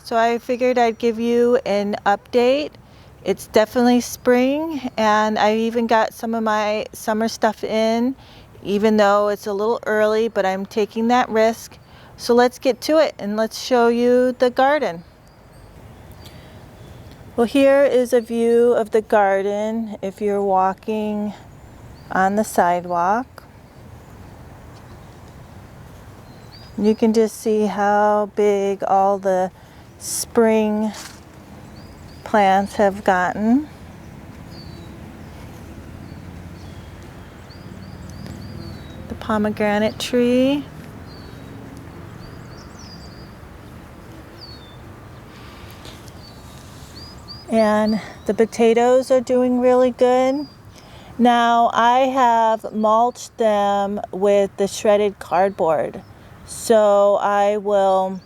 So I figured I'd give you an update. It's definitely spring, and I even got some of my summer stuff in, even though it's a little early, but I'm taking that risk. So let's get to it and let's show you the garden. Well, here is a view of the garden if you're walking on the sidewalk. You can just see how big all the spring plants have gotten. The pomegranate tree. And the potatoes are doing really good. Now I have mulched them with the shredded cardboard. So I will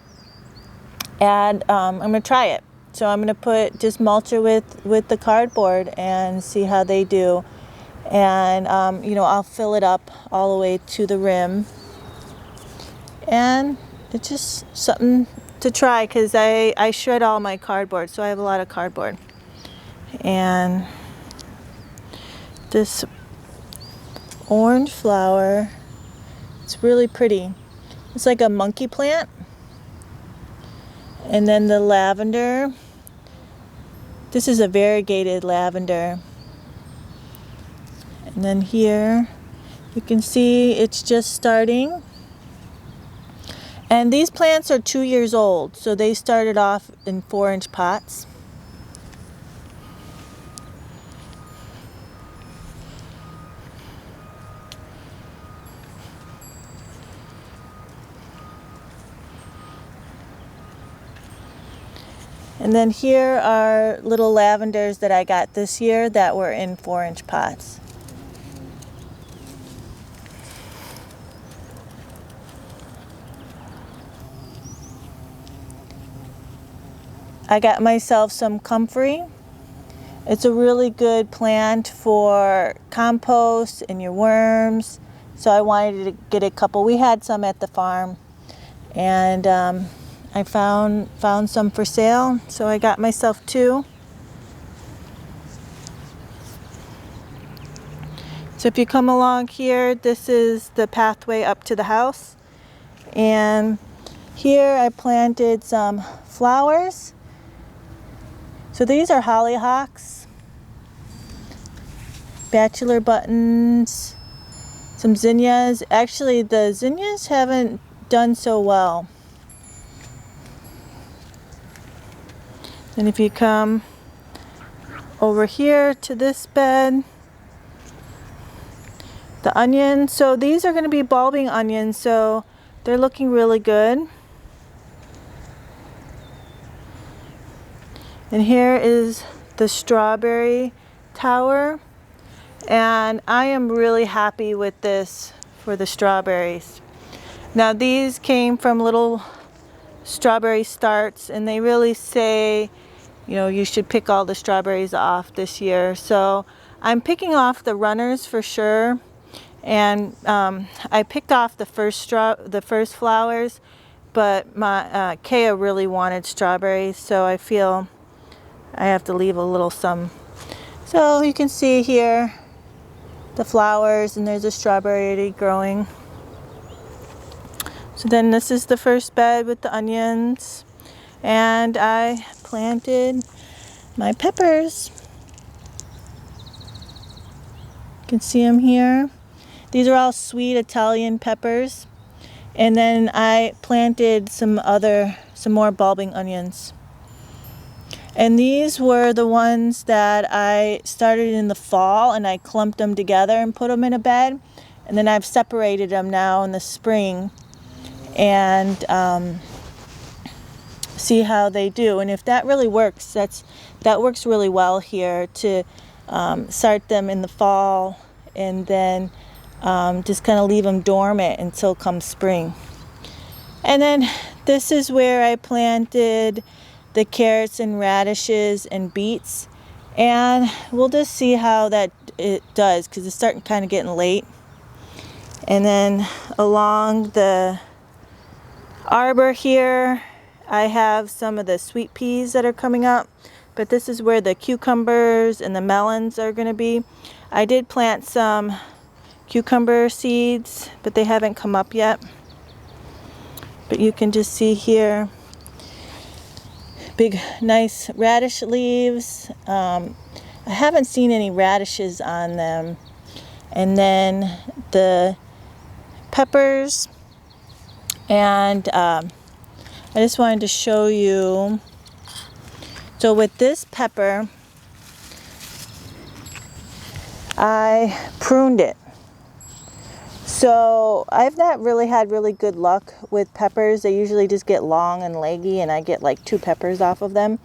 add, I'm going to try it. So I'm going to just mulch it with the cardboard and see how they do. And, I'll fill it up all the way to the rim. And it's just something to try because I shred all my cardboard. So I have a lot of cardboard. And this orange flower, it's really pretty. It's like a monkey plant. And then the lavender, this is a variegated lavender. And then here you can see it's just starting. And these plants are 2 years old, so they started off in 4-inch pots. And then here are little lavenders that I got this year that were in 4-inch pots. I got myself some comfrey. It's a really good plant for compost and your worms. So I wanted to get a couple. We had some at the farm, and I found some for sale, so I got myself 2. So if you come along here, this is the pathway up to the house. And here I planted some flowers. So these are hollyhocks, bachelor buttons, some zinnias. Actually, the zinnias haven't done so well. And if you come over here to this bed, the onions. So these are going to be bulbing onions, so they're looking really good. And here is the strawberry tower. And I am really happy with this for the strawberries. Now these came from little strawberry starts, and they really say, you should pick all the strawberries off this year. So I'm picking off the runners for sure. And I picked off the first flowers, but my Kea really wanted strawberries, so I feel I have to leave a little some. So you can see here the flowers, and there's a strawberry already growing. So then this is the first bed with the onions, and I planted my peppers. You can see them here. These are all sweet Italian peppers. And then I planted some more bulbing onions. And these were the ones that I started in the fall, and I clumped them together and put them in a bed. And then I've separated them now in the spring and see how they do. And if that really works, that works really well here to start them in the fall and then just kind of leave them dormant until come spring. And then this is where I planted the carrots and radishes and beets, and we'll just see how that it does because it's starting kind of getting late. And then along the arbor here, I have some of the sweet peas that are coming up, but this is where the cucumbers and the melons are going to be. I did plant some cucumber seeds, but they haven't come up yet. But you can just see here, big nice radish leaves. I haven't seen any radishes on them. And then the peppers, and I just wanted to show you. So with this pepper, I pruned it. So I've not really had really good luck with peppers. They usually just get long and leggy, and I get like 2 peppers off of them.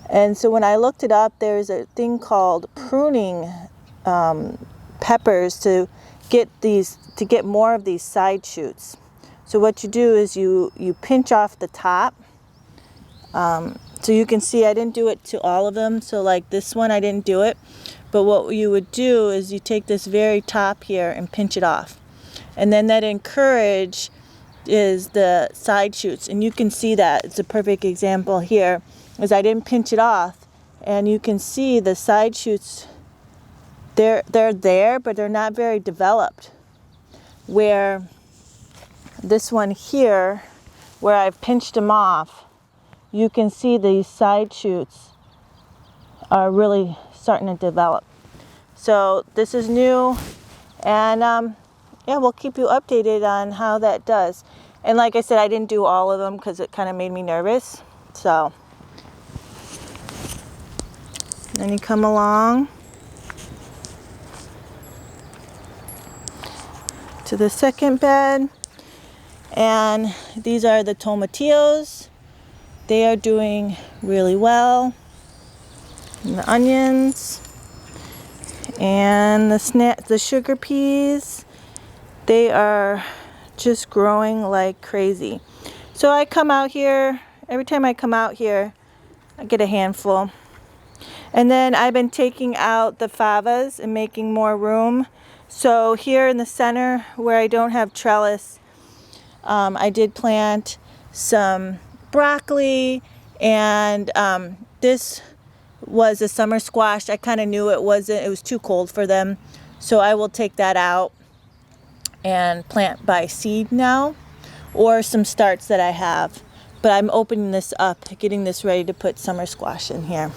And so when I looked it up, there's a thing called pruning peppers to get more of these side shoots. So what you do is you pinch off the top. So you can see I didn't do it to all of them. So like this one, I didn't do it. But what you would do is you take this very top here and pinch it off. And then that encourage is the side shoots. And you can see that. It's a perfect example here, is I didn't pinch it off. And you can see the side shoots, they're there, but they're not very developed. Where this one here, where I've pinched them off, you can see these side shoots are really starting to develop. So this is new, and yeah, we'll keep you updated on how that does. And like I said, I didn't do all of them because it kind of made me nervous. So then you come along to the second bed, and these are the tomatillos. They are doing really well. And the onions and the sugar peas, they are just growing like crazy. So I come out here, every time I come out here, I get a handful. And then I've been taking out the favas and making more room. So here in the center where I don't have trellis, I did plant some broccoli, and this was a summer squash. I kind of knew it was too cold for them. So I will take that out and plant by seed now, or some starts that I have. But I'm opening this up, getting this ready to put summer squash in here.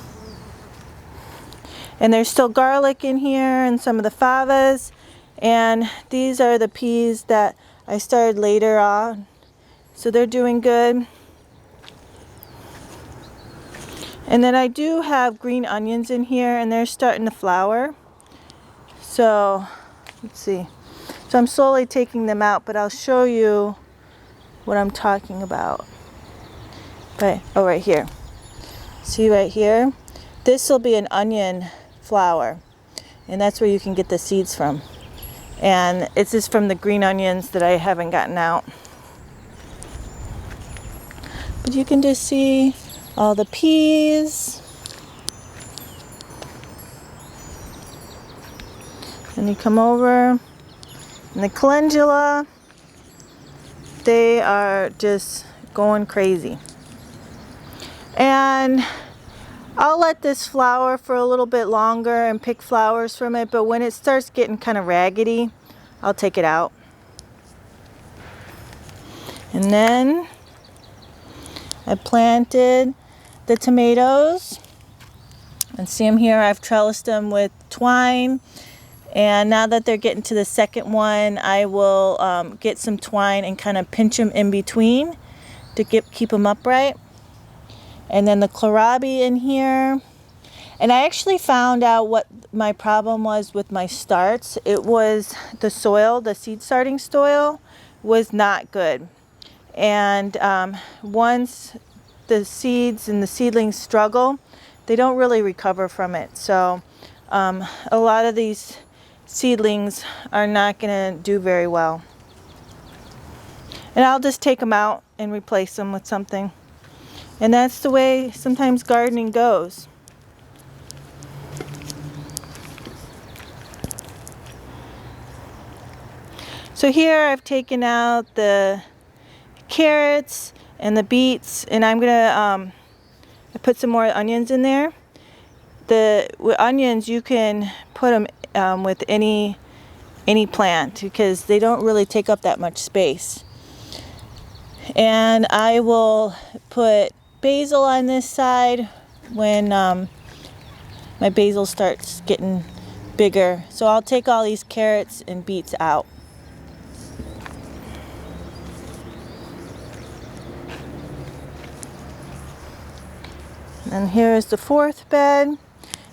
And there's still garlic in here and some of the favas. And these are the peas that I started later on. So they're doing good. And then I do have green onions in here, and they're starting to flower. So let's see. So I'm slowly taking them out, but I'll show you what I'm talking about. But, oh, right here. See right here? This will be an onion flower, and that's where you can get the seeds from. And it's just from the green onions that I haven't gotten out. But you can just see all the peas. And you come over, and the calendula, they are just going crazy. And I'll let this flower for a little bit longer and pick flowers from it, but when it starts getting kind of raggedy, I'll take it out. And then I planted the tomatoes, and see them here, I've trellised them with twine. And now that they're getting to the second one, I will get some twine and kind of pinch them in between to keep them upright. And then the kohlrabi in here. And I actually found out what my problem was with my starts. It was the soil, the seed starting soil was not good. And once the seeds and the seedlings struggle, they don't really recover from it. So a lot of these seedlings are not going to do very well. And I'll just take them out and replace them with something. And that's the way sometimes gardening goes. So here I've taken out the carrots and the beets, and I'm gonna I put some more onions in there. With onions, you can put them with any plant because they don't really take up that much space. And I will put basil on this side when my basil starts getting bigger. So I'll take all these carrots and beets out. And here's the fourth bed.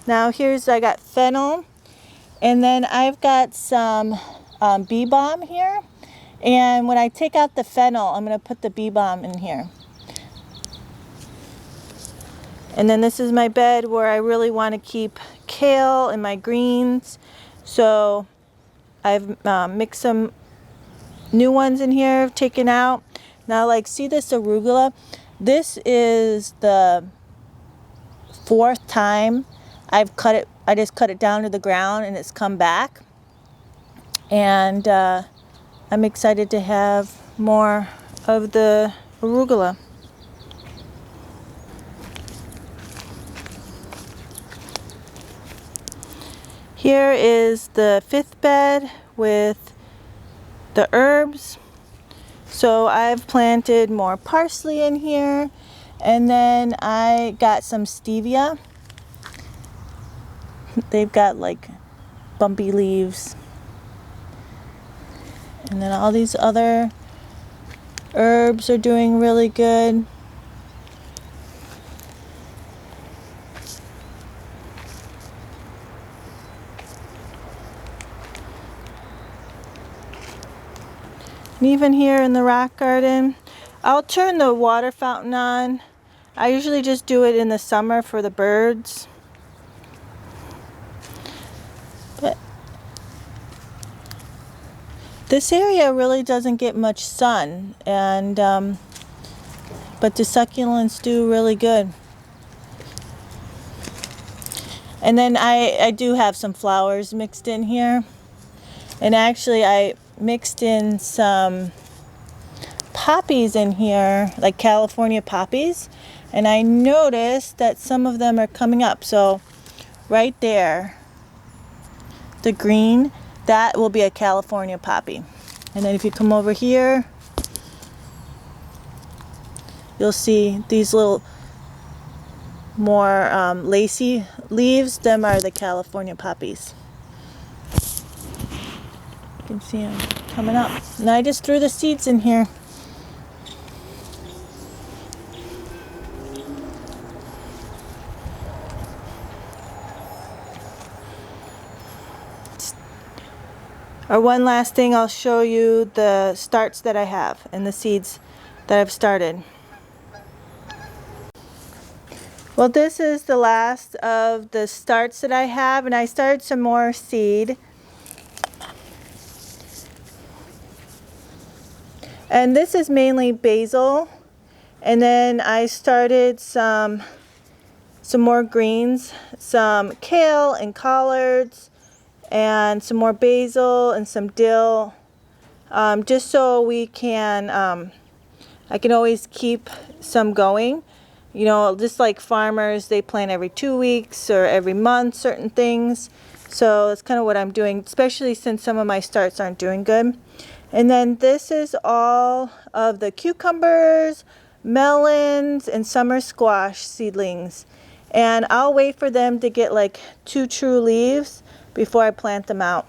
Now I got fennel, and then I've got some bee balm here. And when I take out the fennel, I'm going to put the bee balm in here. And then this is my bed where I really want to keep kale and my greens. So I've mixed some new ones in here, taken out. Now, like, see this arugula? This is the 4th time I've cut it. I just cut it down to the ground and it's come back. And I'm excited to have more of the arugula. Here is the 5th bed with the herbs. So I've planted more parsley in here, and then I got some stevia. They've got like bumpy leaves. And then all these other herbs are doing really good. And even here in the rock garden, I'll turn the water fountain on. I usually just do it in the summer for the birds. But this area really doesn't get much sun, and but the succulents do really good. And then I do have some flowers mixed in here. And actually I mixed in some poppies in here, like California poppies. And I noticed that some of them are coming up. So right there, the green, that will be a California poppy. And then if you come over here, you'll see these little more lacy leaves. Them are the California poppies. You can see them coming up. And I just threw the seeds in here. Or one last thing, I'll show you the starts that I have and the seeds that I've started. Well, this is the last of the starts that I have, and I started some more seed. And this is mainly basil, and then I started some more greens, some kale and collards, and some more basil and some dill, just so we can, I can always keep some going. You know, just like farmers, they plant every 2 weeks or every month certain things. So that's kind of what I'm doing, especially since some of my starts aren't doing good. And then this is all of the cucumbers, melons, and summer squash seedlings. And I'll wait for them to get like 2 true leaves before I plant them out.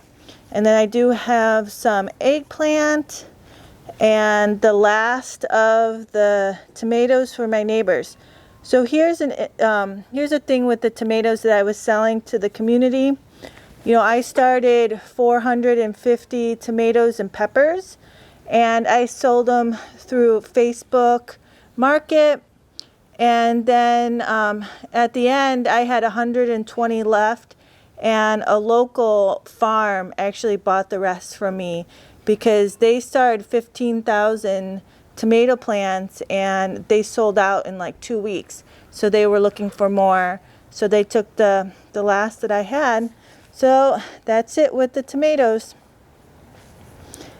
And then I do have some eggplant and the last of the tomatoes for my neighbors. So here's a thing with the tomatoes that I was selling to the community. You know, I started 450 tomatoes and peppers, and I sold them through Facebook Market. And then at the end, I had 120 left, and a local farm actually bought the rest from me because they started 15,000 tomato plants and they sold out in like 2 weeks. So they were looking for more. So they took the last that I had. So that's it with the tomatoes.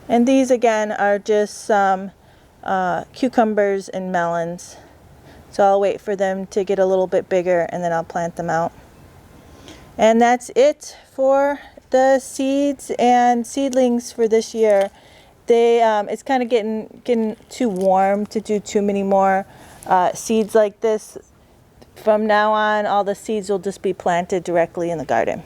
And these again are just some cucumbers and melons. So I'll wait for them to get a little bit bigger and then I'll plant them out. And that's it for the seeds and seedlings for this year. It's kind of getting too warm to do too many more seeds like this. From now on, all the seeds will just be planted directly in the garden.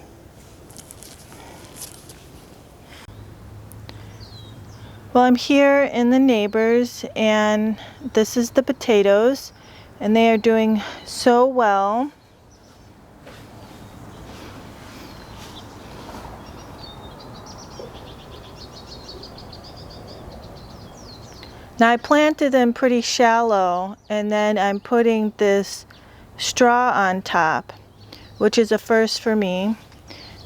Well, I'm here in the neighbors, and this is the potatoes, and they are doing so well. Now I planted them pretty shallow, and then I'm putting this straw on top, which is a first for me.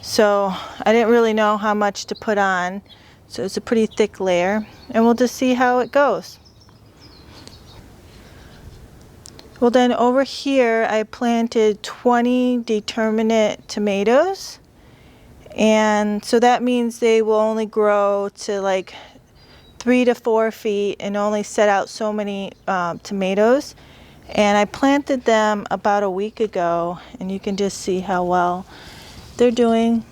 So I didn't really know how much to put on, so it's a pretty thick layer, and we'll just see how it goes. Well, then over here I planted 20 determinate tomatoes, and so that means they will only grow to like 3 to 4 feet and only set out so many tomatoes. And I planted them about a week ago, and you can just see how well they're doing.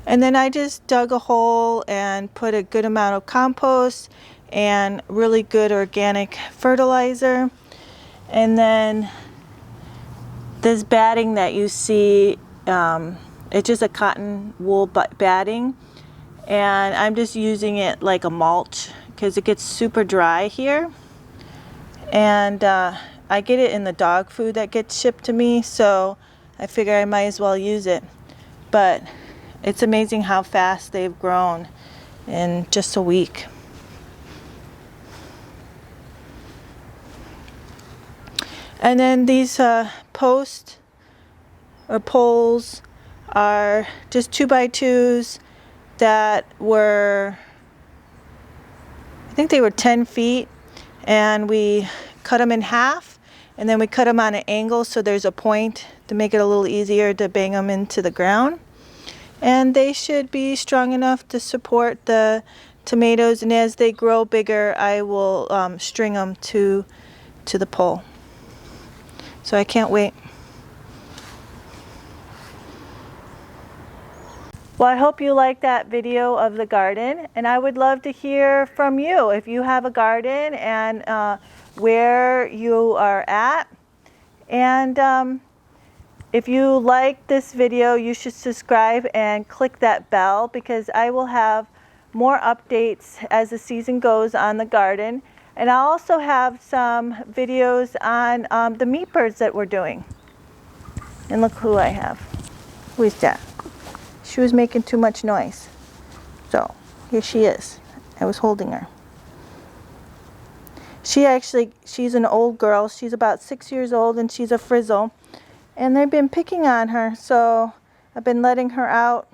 And then I just dug a hole and put a good amount of compost and really good organic fertilizer. And then this batting that you see, it's just a cotton wool batting, and I'm just using it like a mulch because it gets super dry here, and I get it in the dog food that gets shipped to me, so I figure I might as well use it. But it's amazing how fast they've grown in just a week. And then these posts or poles are just 2x2s that were, I think they were 10 feet, and we cut them in half, and then we cut them on an angle so there's a point to make it a little easier to bang them into the ground. And they should be strong enough to support the tomatoes, and as they grow bigger I will string them to the pole. So I can't wait. Well, I hope you liked that video of the garden, and I would love to hear from you if you have a garden and where you are at. And if you like this video, you should subscribe and click that bell, because I will have more updates as the season goes on the garden. And I also have some videos on the meat birds that we're doing. And look who I have. Who is that? She was making too much noise. So here she is. I was holding her. She's an old girl. She's about 6 years old, and she's a frizzle. And they've been picking on her, so I've been letting her out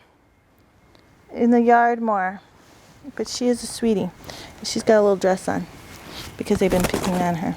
in the yard more. But she is a sweetie. She's got a little dress on because they've been picking on her.